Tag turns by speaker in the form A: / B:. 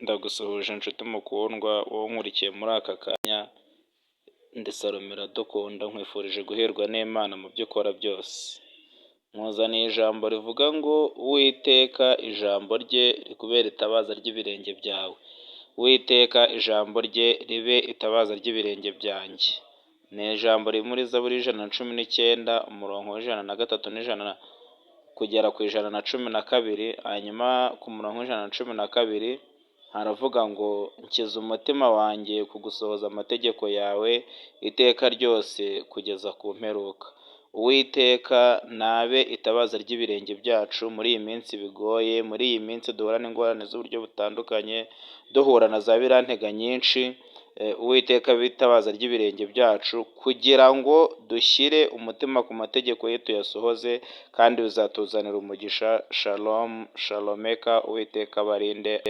A: Ndagusuhuje nshuti mukundwa wowe unkurikiye muri aka kanya, ndi Salome Iradukunda nkwifurije guherwa n'Imana mu byo ukora byose. Nkuzaniye ijambo rivuga ngo Uwiteka ijambo rye rikubere itabaza ry'ibirenge byawe. Uwiteka ijambo rye ribe itabaza ry'ibirenge byanjye. Ni ijambo riri muri Zaburi y'Ijana na 19 umurongo w'103 n'ijana kugera ku 112, hanyuma ku murongo w'112 haravuga ngo nkiza umutima wanjye ku gusohoza amategeko yawe iteka ryose kugeza ku mperuka. Uwiteka nabe itabaza ry'ibirenge byacu muri iyi minsi bigoye, muri iyi minsi duhura n'ingorane z'uburyo butandukanye, duhura na za birantega nyinshi. Uwiteka abe itabaza ry'ibirenge byacu kugira ngo dushyire umutima ku mategeko ye tuyasohoze, kandi bizatuzanira umugisha. Shalom shalomeka. Uwiteka abarinde.